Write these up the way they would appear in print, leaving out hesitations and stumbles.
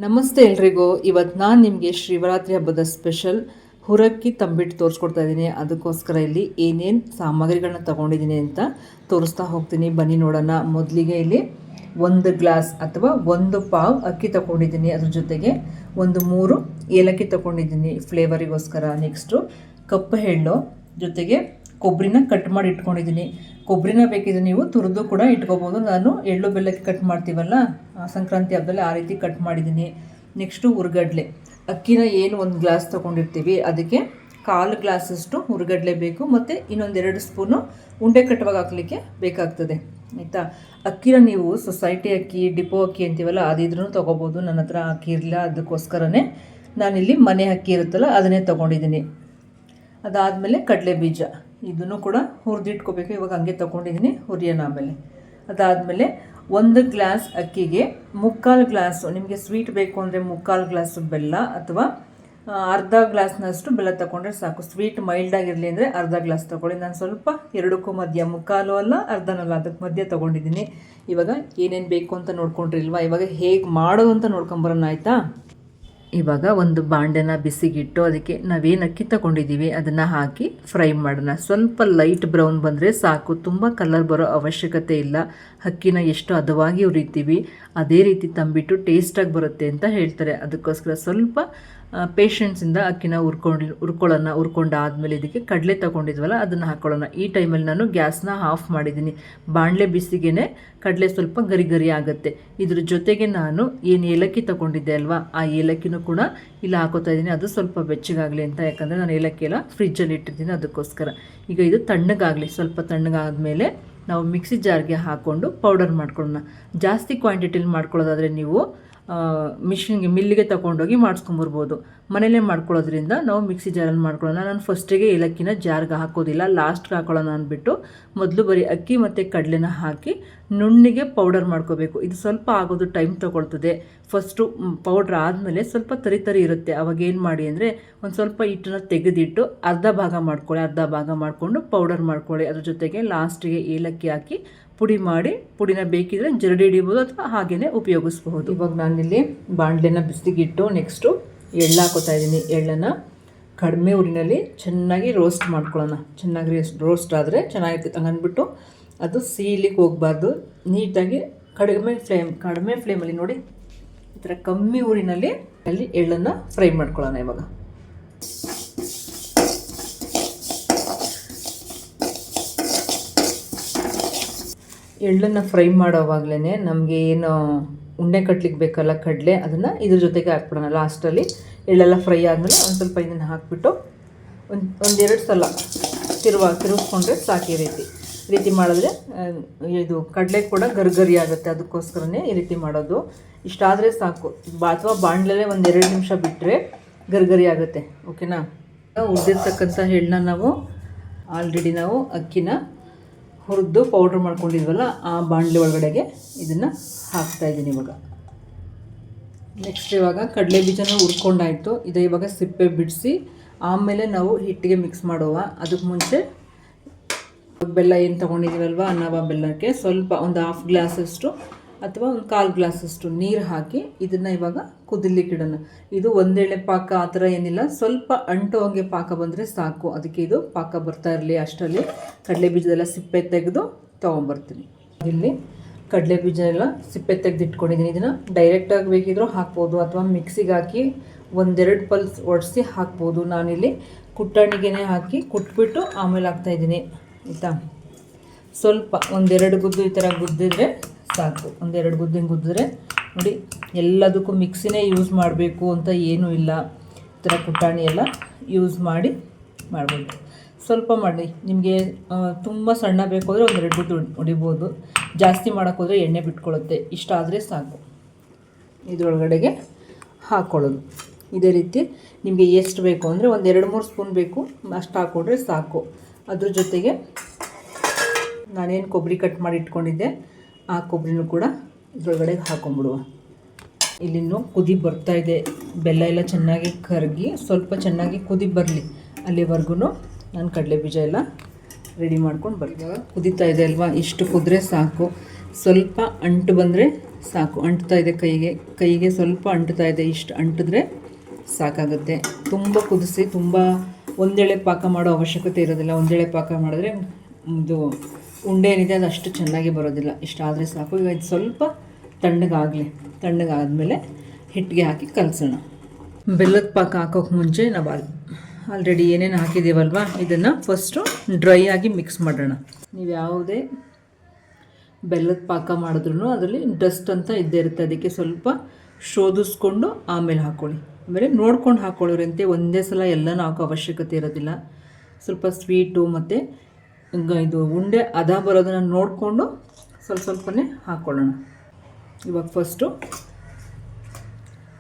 ನಮಸ್ತೆ ಎಲ್ರಿಗೂ. ಇವತ್ತು ನಾನು ನಿಮಗೆ ಶಿವರಾತ್ರಿ ಹಬ್ಬದ ಸ್ಪೆಷಲ್ ಹುರಕ್ಕಿ ತಂಬಿಟ್ಟು ತೋರಿಸ್ಕೊಡ್ತಾ ಇದ್ದೀನಿ. ಅದಕ್ಕೋಸ್ಕರ ಇಲ್ಲಿ ಏನೇನು ಸಾಮಗ್ರಿಗಳನ್ನ ತೊಗೊಂಡಿದ್ದೀನಿ ಅಂತ ತೋರಿಸ್ತಾ ಹೋಗ್ತೀನಿ. ಬನ್ನಿ ನೋಡೋಣ. ಮೊದಲಿಗೆ ಇಲ್ಲಿ 1 ಗ್ಲಾಸ್ ಅಥವಾ 1 ಪಾವ್ ಅಕ್ಕಿ ತೊಗೊಂಡಿದ್ದೀನಿ. ಅದ್ರ ಜೊತೆಗೆ 3 ಏಲಕ್ಕಿ ತೊಗೊಂಡಿದ್ದೀನಿ ಫ್ಲೇವರಿಗೋಸ್ಕರ. ನೆಕ್ಸ್ಟು ಕಪ್ಪು ಎಳ್ಳು, ಜೊತೆಗೆ ಕೊಬ್ಬರಿನ ಕಟ್ ಮಾಡಿ ಇಟ್ಕೊಂಡಿದ್ದೀನಿ. ಕೊಬ್ಬರಿನ ಬೇಕಿದ್ರೆ ನೀವು ತುರಿದು ಕೂಡ ಇಟ್ಕೋಬೋದು. ನಾನು ಎಳ್ಳು ಬೆಲ್ಲಕ್ಕೆ ಕಟ್ ಮಾಡ್ತೀವಲ್ಲ ಸಂಕ್ರಾಂತಿ ಹಬ್ಬದಲ್ಲಿ ಆ ರೀತಿ ಕಟ್ ಮಾಡಿದ್ದೀನಿ. ನೆಕ್ಸ್ಟು ಹುರ್ಗಡ್ಲೆ. ಅಕ್ಕಿನ ಏನು 1 ಗ್ಲಾಸ್ ತೊಗೊಂಡಿರ್ತೀವಿ ಅದಕ್ಕೆ 1/4 ಗ್ಲಾಸಷ್ಟು ಹುರ್ಗಡ್ಲೆ ಬೇಕು, ಮತ್ತು ಇನ್ನೊಂದು 2 ಸ್ಪೂನು ಉಂಡೆ ಕಟ್ಟುವಾಗ ಹಾಕಲಿಕ್ಕೆ ಬೇಕಾಗ್ತದೆ. ಆಯಿತಾ. ಅಕ್ಕಿನ ನೀವು ಸೊಸೈಟಿ ಅಕ್ಕಿ, ಡಿಪೋ ಅಕ್ಕಿ ಅಂತೀವಲ್ಲ ಅದಿದ್ರೂ ತೊಗೋಬೋದು. ನನ್ನ ಹತ್ರ ಅಕ್ಕಿ ಇರಲಿಲ್ಲ, ಅದಕ್ಕೋಸ್ಕರನೇ ನಾನಿಲ್ಲಿ ಮನೆ ಅಕ್ಕಿ ಇರುತ್ತಲ್ಲ ಅದನ್ನೇ ತೊಗೊಂಡಿದ್ದೀನಿ. ಅದಾದಮೇಲೆ ಕಡಲೆ ಬೀಜ, ಇದನ್ನು ಕೂಡ ಹುರಿದಿಟ್ಕೋಬೇಕು. ಇವಾಗ ಹಂಗೆ ತೊಗೊಂಡಿದ್ದೀನಿ, ಹುರಿಯೋಣ ಆಮೇಲೆ. ಅದಾದಮೇಲೆ 1 ಗ್ಲಾಸ್ ಅಕ್ಕಿಗೆ 3/4 ಗ್ಲಾಸು, ನಿಮಗೆ ಸ್ವೀಟ್ ಬೇಕು ಅಂದರೆ 3/4 ಗ್ಲಾಸು ಬೆಲ್ಲ, ಅಥವಾ ಅರ್ಧ ಗ್ಲಾಸ್ನಷ್ಟು ಬೆಲ್ಲ ತೊಗೊಂಡ್ರೆ ಸಾಕು. ಸ್ವೀಟ್ ಮೈಲ್ಡಾಗಿರಲಿ ಅಂದರೆ ಅರ್ಧ ಗ್ಲಾಸ್ ತೊಗೊಳ್ಳಿ. ನಾನು ಸ್ವಲ್ಪ ಎರಡಕ್ಕೂ ಮಧ್ಯ, 3/4 ಅಲ್ಲ ಅರ್ಧನಲ್ಲ, ಅದಕ್ಕೆ ಮಧ್ಯೆ ತೊಗೊಂಡಿದ್ದೀನಿ. ಇವಾಗ ಏನೇನು ಬೇಕು ಅಂತ ನೋಡ್ಕೊಂಡ್ರಿಲ್ವಾ, ಇವಾಗ ಹೇಗೆ ಮಾಡೋದು ಅಂತ ನೋಡ್ಕೊಂಬರೋಣ. ಆಯಿತಾ. ಇವಾಗ ಒಂದು ಬಾಂಡೆನ ಬಿಸಿಗಿಟ್ಟು ಅದಕ್ಕೆ ನಾವೇನು ಅಕ್ಕಿ ತಗೊಂಡಿದ್ದೀವಿ ಅದನ್ನು ಹಾಕಿ ಫ್ರೈ ಮಾಡೋಣ. ಸ್ವಲ್ಪ ಲೈಟ್ ಬ್ರೌನ್ ಬಂದರೆ ಸಾಕು, ತುಂಬ ಕಲರ್ ಬರೋ ಅವಶ್ಯಕತೆ ಇಲ್ಲ. ಅಕ್ಕಿನ ಎಷ್ಟು ಹದವಾಗಿ ಹುರಿತೀವಿ ಅದೇ ರೀತಿ ತಂಬಿಟ್ಟು ಟೇಸ್ಟಾಗಿ ಬರುತ್ತೆ ಅಂತ ಹೇಳ್ತಾರೆ. ಅದಕ್ಕೋಸ್ಕರ ಸ್ವಲ್ಪ ಪೇಷನ್ಸಿಂದ ಅಕ್ಕಿನ ಹುರ್ಕೊಳ್ಳೋಣ. ಹುರ್ಕೊಂಡಾದ್ಮೇಲೆ ಇದಕ್ಕೆ ಕಡಲೆ ತೊಗೊಂಡಿದ್ವಲ್ಲ ಅದನ್ನು ಹಾಕ್ಕೊಳ್ಳೋಣ. ಈ ಟೈಮಲ್ಲಿ ನಾನು ಗ್ಯಾಸ್ನ ಆಫ್ ಮಾಡಿದ್ದೀನಿ. ಬಾಣಲೆ ಬಿಸಿಗೇ ಕಡಲೆ ಸ್ವಲ್ಪ ಗರಿ ಗರಿ ಆಗುತ್ತೆ. ಇದ್ರ ಜೊತೆಗೆ ನಾನು ಏನು ಏಲಕ್ಕಿ ತೊಗೊಂಡಿದ್ದೆ ಅಲ್ವಾ, ಆ ಏಲಕ್ಕಿನೂ ಕೂಡ ಇಲ್ಲಿ ಹಾಕೋತಾ ಇದ್ದೀನಿ. ಅದು ಸ್ವಲ್ಪ ಬೆಚ್ಚಗಾಗಲಿ ಅಂತ, ಯಾಕಂದರೆ ನಾನು ಏಲಕ್ಕಿ ಎಲ್ಲ ಫ್ರಿಜ್ಜಲ್ಲಿ ಇಟ್ಟಿದ್ದೀನಿ, ಅದಕ್ಕೋಸ್ಕರ. ಈಗ ಇದು ತಣ್ಣಗಾಗಲಿ. ಸ್ವಲ್ಪ ತಣ್ಣಗಾದ್ಮೇಲೆ ನಾವು ಮಿಕ್ಸಿ ಜಾರ್ಗೆ ಹಾಕ್ಕೊಂಡು ಪೌಡರ್ ಮಾಡ್ಕೊಳ್ಳೋಣ. ಜಾಸ್ತಿ ಕ್ವಾಂಟಿಟಿಲಿ ಮಾಡ್ಕೊಳ್ಳೋದಾದರೆ ನೀವು ಮಿಲ್ಲಿಗೆ ತೊಗೊಂಡೋಗಿ ಮಾಡಿಸ್ಕೊಂಬರ್ಬೋದು. ಮನೇಲೇ ಮಾಡ್ಕೊಳ್ಳೋದ್ರಿಂದ ನಾವು ಮಿಕ್ಸಿ ಜಾರಲ್ಲಿ ಮಾಡ್ಕೊಳ್ಳೋಣ. ನಾನು ಫಸ್ಟಿಗೆ ಏಲಕ್ಕಿನ ಜಾರ್ಗೆ ಹಾಕೋದಿಲ್ಲ, ಲಾಸ್ಟ್ಗೆ ಹಾಕೊಳ್ಳೋಣ ಅಂದ್ಬಿಟ್ಟು ಮೊದಲು ಬರೀ ಅಕ್ಕಿ ಮತ್ತು ಕಡಲೆನ ಹಾಕಿ ನುಣ್ಣಿಗೆ ಪೌಡರ್ ಮಾಡ್ಕೋಬೇಕು. ಇದು ಸ್ವಲ್ಪ ಆಗೋದು ಟೈಮ್ ತೊಗೊಳ್ತದೆ. ಫಸ್ಟು ಪೌಡ್ರ್ ಆದಮೇಲೆ ಸ್ವಲ್ಪ ತರಿ ಇರುತ್ತೆ. ಅವಾಗ ಏನು ಮಾಡಿ ಅಂದರೆ ಒಂದು ಸ್ವಲ್ಪ ಹಿಟ್ಟನ್ನು ತೆಗೆದಿಟ್ಟು ಅರ್ಧ ಭಾಗ ಮಾಡ್ಕೊಳ್ಳಿ, ಅರ್ಧ ಭಾಗ ಮಾಡಿಕೊಂಡು ಪೌಡರ್ ಮಾಡ್ಕೊಳ್ಳಿ. ಅದ್ರ ಜೊತೆಗೆ ಲಾಸ್ಟಿಗೆ ಏಲಕ್ಕಿ ಹಾಕಿ ಪುಡಿ ಮಾಡಿ, ಪುಡಿನ ಬೇಕಿದ್ರೆ ಜರಡಿ ಹಿಡಿಬೋದು ಅಥವಾ ಹಾಗೇ ಉಪಯೋಗಿಸ್ಬಹುದು. ಇವಾಗ ನಾನಿಲ್ಲಿ ಬಾಣಲೆನ ಬಿಸಿಗಿಟ್ಟು ನೆಕ್ಸ್ಟು ಎಳ್ಳು ಹಾಕೋತಾ ಇದ್ದೀನಿ. ಎಳ್ಳನ್ನು ಕಡಿಮೆ ಉರಿನಲ್ಲಿ ಚೆನ್ನಾಗಿ ರೋಸ್ಟ್ ಮಾಡ್ಕೊಳ್ಳೋಣ. ಚೆನ್ನಾಗಿ ರೋಸ್ಟ್ ಆದರೆ ಚೆನ್ನಾಗಿರ್ತೈತೆ. ಹಂಗಂದ್ಬಿಟ್ಟು ಅದು ಸೀಲಿಕ್ಕೆ ಹೋಗಬಾರ್ದು. ನೀಟಾಗಿ ಕಡಿಮೆ ಫ್ಲೇಮಲ್ಲಿ ನೋಡಿ, ಈ ಥರ ಕಮ್ಮಿ ಊರಿನಲ್ಲಿ ಎಳ್ಳನ್ನು ಫ್ರೈ ಮಾಡ್ಕೊಳ್ಳೋಣ. ಇವಾಗ ಎಳ್ಳನ್ನು ಫ್ರೈ ಮಾಡೋವಾಗಲೇ ನಮಗೆ ಏನು ಉಂಡೆ ಕಟ್ಲಿಕ್ಕೆ ಬೇಕಲ್ಲ ಕಡಲೆ, ಅದನ್ನು ಇದ್ರ ಜೊತೆಗೆ ಹಾಕ್ಬಿಡೋಣ. ಲಾಸ್ಟಲ್ಲಿ ಎಳ್ಳೆಲ್ಲ ಫ್ರೈ ಆದಮೇಲೆ ಒಂದು ಸ್ವಲ್ಪ ಇದನ್ನು ಹಾಕಿಬಿಟ್ಟು ಒಂದೆರಡು ಸಲ ತಿರುಗಿಸ್ಕೊಂಡ್ರೆ ಸಾಕು. ಈ ರೀತಿ ಮಾಡಿದ್ರೆ ಇದು ಕಡಲೆ ಕೂಡ ಗರ್ಗರಿ ಆಗುತ್ತೆ. ಅದಕ್ಕೋಸ್ಕರನೇ ಈ ರೀತಿ ಮಾಡೋದು. ಇಷ್ಟಾದರೆ ಸಾಕು. ಅಥವಾ ಬಾಣಲೆಲ್ಲೇ 1-2 ನಿಮಿಷ ಬಿಟ್ಟರೆ ಗರ್ಗರಿ ಆಗುತ್ತೆ. ಓಕೆನಾ. ಹುರಿದಿರ್ತಕ್ಕಂಥ ಎಳ್ಳನ್ನ ಆಲ್ರೆಡಿ ನಾವು ಅಕ್ಕಿನ ಹುರಿದು ಪೌಡ್ರ್ ಮಾಡ್ಕೊಂಡಿದ್ವಲ್ಲ ಆ ಬಾಣಲೆ ಒಳಗಡೆಗೆ ಇದನ್ನು ಹಾಕ್ತಾಯಿದ್ದೀನಿ ಇವಾಗ. ನೆಕ್ಸ್ಟ್ ಇವಾಗ ಕಡಲೆ ಬೀಜನ ಹುರ್ಕೊಂಡಾಯಿತು. ಇದು ಇವಾಗ ಸಿಪ್ಪೆ ಬಿಡಿಸಿ ಆಮೇಲೆ ನಾವು ಹಿಟ್ಟಿಗೆ ಮಿಕ್ಸ್ ಮಾಡುವ. ಅದಕ್ಕೆ ಮುಂಚೆ ಬೆಲ್ಲ ಏನು ತೊಗೊಂಡಿದ್ದೀವಲ್ವ, ಅನ್ನವ ಬೆಲ್ಲಕ್ಕೆ ಸ್ವಲ್ಪ ಒಂದು 1/2 ಗ್ಲಾಸಷ್ಟು ಅಥವಾ ಒಂದು 1/4 ಗ್ಲಾಸಷ್ಟು ನೀರು ಹಾಕಿ ಇದನ್ನು ಇವಾಗ ಕುದಿಲಿಕ್ಕೆ ಇಡೋಣ. ಇದು ಒಂದೇಳೆ ಪಾಕ ಆ ಥರ ಏನಿಲ್ಲ, ಸ್ವಲ್ಪ ಅಂಟು ಹಂಗೆ ಪಾಕ ಬಂದರೆ ಸಾಕು. ಅದಕ್ಕೆ ಇದು ಪಾಕ ಬರ್ತಾ ಇರಲಿ ಅಷ್ಟರಲ್ಲಿ ಕಡಲೆ ಬೀಜದೆಲ್ಲ ಸಿಪ್ಪೆ ತೆಗೆದು ತೊಗೊಂಬರ್ತೀನಿ. ಇಲ್ಲಿ ಕಡಲೆ ಬೀಜ ಎಲ್ಲ ಸಿಪ್ಪೆ ತೆಗೆದು ಇಟ್ಕೊಂಡಿದ್ದೀನಿ. ಇದನ್ನು ಡೈರೆಕ್ಟಾಗಿ ಬೇಕಿದ್ರೂ ಹಾಕ್ಬೋದು ಅಥವಾ ಮಿಕ್ಸಿಗೆ ಹಾಕಿ 1-2 ಪಲ್ಸ್ ಒಡಿಸಿ ಹಾಕ್ಬೋದು. ನಾನಿಲ್ಲಿ ಕುಟ್ಟಾಣಿಗೆ ಹಾಕಿ ಕುಟ್ಬಿಟ್ಟು ಆಮೇಲೆ ಹಾಕ್ತಾಯಿದ್ದೀನಿ. ಆಯಿತಾ. ಸ್ವಲ್ಪ 1-2 ಗುದ್ದು ಈ ಥರ ಗುದ್ದಿದ್ರೆ ಸಾಕು. 1-2 ಗುದ್ದಿದ್ರೆ ನೋಡಿ, ಎಲ್ಲದಕ್ಕೂ ಮಿಕ್ಸಿನೇ ಯೂಸ್ ಮಾಡಬೇಕು ಅಂತ ಏನೂ ಇಲ್ಲ. ಈ ಥರ ಕುಟ್ಟಾಣಿ ಎಲ್ಲ ಯೂಸ್ ಮಾಡಿ ಮಾಡ್ಬೋದು. ಸ್ವಲ್ಪ ಮಾಡಿ, ನಿಮಗೆ ತುಂಬ ಸಣ್ಣ ಬೇಕು ಅಂದರೆ 1-2 ಗುದ್ದು ಹೊಡಿಬೋದು. ಜಾಸ್ತಿ ಮಾಡೋಕ್ಕೋದ್ರೆ ಎಣ್ಣೆ ಬಿಟ್ಕೊಳ್ಳುತ್ತೆ. ಇಷ್ಟ ಆದರೆ ಸಾಕು. ಇದರೊಳಗಡೆಗೆ ಹಾಕ್ಕೊಳ್ಳೋದು ಇದೇ ರೀತಿ. ನಿಮಗೆ ಎಷ್ಟು ಬೇಕು ಅಂದರೆ 1-2-3 ಸ್ಪೂನ್ ಬೇಕು, ಅಷ್ಟು ಹಾಕ್ಕೊಂಡ್ರೆ ಸಾಕು. ಅದ್ರ ಜೊತೆಗೆ ನಾನೇನು ಕೊಬ್ಬರಿ ಕಟ್ ಮಾಡಿ ಇಟ್ಕೊಂಡಿದ್ದೆ ಆ ಕೊಬ್ಬರಿನೂ ಕೂಡ ಇದರೊಳಗಡೆ ಹಾಕೊಂಡ್ಬಿಡುವ. ಇಲ್ಲಿನ್ನೂ ಕುದಿ ಬರ್ತಾಯಿದೆ. ಬೆಲ್ಲ ಎಲ್ಲ ಚೆನ್ನಾಗಿ ಕರಗಿ ಸ್ವಲ್ಪ ಚೆನ್ನಾಗಿ ಕುದಿ ಬರಲಿ, ಅಲ್ಲಿವರೆಗೂ ನಾನು ಕಡಲೆ ಬೀಜ ಎಲ್ಲ ರೆಡಿ ಮಾಡ್ಕೊಂಡು ಬರ್ತೀವಿ. ಕುದೀತಾ ಇದೆ ಅಲ್ವಾ, ಇಷ್ಟು ಕುದ್ರೆ ಸಾಕು. ಸ್ವಲ್ಪ ಅಂಟು ಬಂದರೆ ಸಾಕು. ಅಂಟ್ತಾ ಇದೆ ಕೈಗೆ ಸ್ವಲ್ಪ ಅಂಟ್ತಾ ಇದೆ. ಇಷ್ಟು ಅಂಟಿದ್ರೆ ಸಾಕಾಗುತ್ತೆ. ತುಂಬ ಕುದಿಸಿ ತುಂಬ ಒಂದೇಳೆ ಪಾಕ ಮಾಡೋ ಅವಶ್ಯಕತೆ ಇರೋದಿಲ್ಲ. ಒಂದೇಳೆ ಪಾಕ ಮಾಡಿದ್ರೆ ಇದು ಉಂಡೆ ಏನಿದೆ ಅದು ಅಷ್ಟು ಚೆನ್ನಾಗಿ ಬರೋದಿಲ್ಲ. ಇಷ್ಟಾದರೆ ಸಾಕು. ಈಗ ಇದು ಸ್ವಲ್ಪ ತಣ್ಣಗಾದಮೇಲೆ ಹಿಟ್ಟಿಗೆ ಹಾಕಿ ಕಲಸೋಣ. ಬೆಲ್ಲದ ಪಾಕ ಹಾಕೋಕ್ಕೆ ಮುಂಚೆ ನಾವು ಆಲ್ರೆಡಿ ಏನೇನು ಹಾಕಿದ್ದೀವಲ್ವ ಇದನ್ನು ಫಸ್ಟು ಡ್ರೈ ಆಗಿ ಮಿಕ್ಸ್ ಮಾಡೋಣ. ನೀವು ಯಾವುದೇ ಬೆಲ್ಲದ ಪಾಕ ಮಾಡಿದ್ರೂ ಅದರಲ್ಲಿ ಡಸ್ಟ್ ಅಂತ ಇದ್ದೇ ಇರುತ್ತೆ. ಅದಕ್ಕೆ ಸ್ವಲ್ಪ ಶೋಧಿಸ್ಕೊಂಡು ಆಮೇಲೆ ಹಾಕ್ಕೊಳ್ಳಿ. ಆಮೇಲೆ ನೋಡ್ಕೊಂಡು ಹಾಕ್ಕೊಳ್ಳೋರಂತೆ ಒಂದೇ ಸಲ ಎಲ್ಲನೂ ಹಾಕೋ ಅವಶ್ಯಕತೆ ಇರೋದಿಲ್ಲ. ಸ್ವಲ್ಪ ಸ್ವೀಟು ಮತ್ತು ಇದು ಉಂಡೆ ಬರೋದನ್ನು ನೋಡಿಕೊಂಡು ಸ್ವಲ್ಪನೇ ಹಾಕ್ಕೊಳ್ಳೋಣ. ಇವಾಗ ಫಸ್ಟು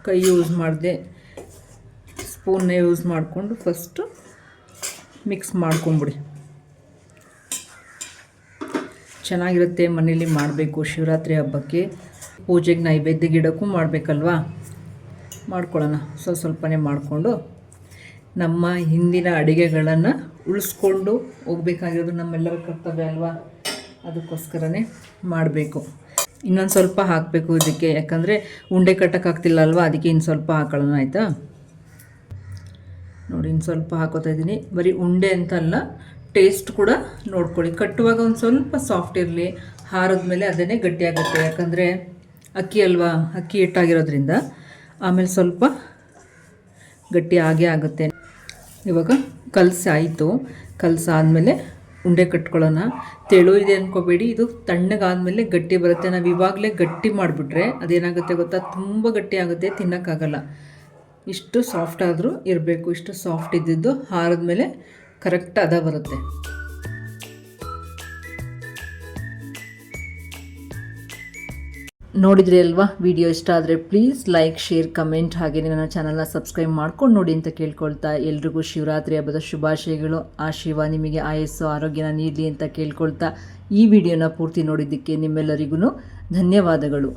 ಕೈ ಯೂಸ್ ಮಾಡಿದೆ, ಸ್ಪೂನ್ನ ಯೂಸ್ ಮಾಡಿಕೊಂಡು ಫಸ್ಟು ಮಿಕ್ಸ್ ಮಾಡ್ಕೊಂಬಿಡಿ. ಚೆನ್ನಾಗಿರುತ್ತೆ. ಮನೇಲಿ ಮಾಡಬೇಕು. ಶಿವರಾತ್ರಿ ಹಬ್ಬಕ್ಕೆ ಪೂಜೆಗೆ ನೈವೇದ್ಯ ಗಿಡಕ್ಕೂ ಮಾಡಬೇಕಲ್ವಾ, ಮಾಡ್ಕೊಳ್ಳೋಣ. ಸ್ವಲ್ಪನೇ ಮಾಡಿಕೊಂಡು ನಮ್ಮ ಹಿಂದಿನ ಅಡುಗೆಗಳನ್ನು ಉಳಿಸ್ಕೊಂಡು ಹೋಗ್ಬೇಕಾಗಿರೋದು ನಮ್ಮೆಲ್ಲರ ಕರ್ತವ್ಯ ಅಲ್ವಾ. ಅದಕ್ಕೋಸ್ಕರನೇ ಮಾಡಬೇಕು. ಇನ್ನೊಂದು ಸ್ವಲ್ಪ ಹಾಕಬೇಕು ಇದಕ್ಕೆ, ಯಾಕಂದರೆ ಉಂಡೆ ಕಟ್ಟೋಕ್ಕಾಗ್ತಿಲ್ಲ ಅಲ್ವಾ. ಅದಕ್ಕೆ ಇನ್ನು ಸ್ವಲ್ಪ ಹಾಕೊಳ್ಳೋಣ. ಆಯಿತಾ ನೋಡಿ, ಇನ್ನು ಸ್ವಲ್ಪ ಹಾಕೋತಾ ಇದ್ದೀನಿ. ಬರೀ ಉಂಡೆ ಅಂತಲ್ಲ, ಟೇಸ್ಟ್ ಕೂಡ ನೋಡ್ಕೊಳ್ಳಿ. ಕಟ್ಟುವಾಗ ಒಂದು ಸ್ವಲ್ಪ ಸಾಫ್ಟ್ ಇರಲಿ. ಹಾರಿದ್ಮೇಲೆ ಅದನ್ನೇ ಗಟ್ಟಿಯಾಗುತ್ತೆ. ಯಾಕಂದರೆ ಅಕ್ಕಿ ಅಲ್ವಾ, ಅಕ್ಕಿ ಹಿಟ್ಟಾಗಿರೋದ್ರಿಂದ ಆಮೇಲೆ ಸ್ವಲ್ಪ ಗಟ್ಟಿ ಆಗೇ ಆಗುತ್ತೆ. ಇವಾಗ ಕಲಸಾಯಿತು. ಕಲಸಾದ್ಮೇಲೆ ಉಂಡೆ ಕಟ್ಕೊಳ್ಳೋಣ. ತೆಳು ಇದೆ ಅಂದ್ಕೋಬೇಡಿ, ಇದು ತಣ್ಣಗಾದ್ಮೇಲೆ ಗಟ್ಟಿ ಬರುತ್ತೆ. ನಾವು ಇವಾಗಲೇ ಗಟ್ಟಿ ಮಾಡಿಬಿಟ್ರೆ ಅದೇನಾಗುತ್ತೆ ಗೊತ್ತಾ, ತುಂಬ ಗಟ್ಟಿ ಆಗುತ್ತೆ, ತಿನ್ನೋಕ್ಕಾಗಲ್ಲ. ಇಷ್ಟು ಸಾಫ್ಟ್ ಆದರೂ ಇರಬೇಕು. ಇಷ್ಟು ಸಾಫ್ಟ್ ಇದ್ದಿದ್ದು ಹಾರಿದ್ಮೇಲೆ ಕರೆಕ್ಟ್ ಬರುತ್ತೆ. ನೋಡಿದ್ರಿ ಅಲ್ವಾ. ವಿಡಿಯೋ ಇಷ್ಟ ಆದರೆ ಪ್ಲೀಸ್ ಲೈಕ್, ಶೇರ್, ಕಮೆಂಟ್, ಹಾಗೆ ನನ್ನ ಚಾನಲ್ನ ಸಬ್ಸ್ಕ್ರೈಬ್ ಮಾಡ್ಕೊಂಡು ನೋಡಿ ಅಂತ ಕೇಳ್ಕೊಳ್ತಾ, ಎಲ್ರಿಗೂ ಶಿವರಾತ್ರಿ ಹಬ್ಬದ ಶುಭಾಶಯಗಳು. ಆ ಶಿವ ನಿಮಗೆ ಆಯಸ್ಸು ಆರೋಗ್ಯನ ನೀಡಲಿ ಅಂತ ಕೇಳ್ಕೊಳ್ತಾ, ಈ ವಿಡಿಯೋನ ಪೂರ್ತಿ ನೋಡಿದ್ದಕ್ಕೆ ನಿಮ್ಮೆಲ್ಲರಿಗೂ ಧನ್ಯವಾದಗಳು.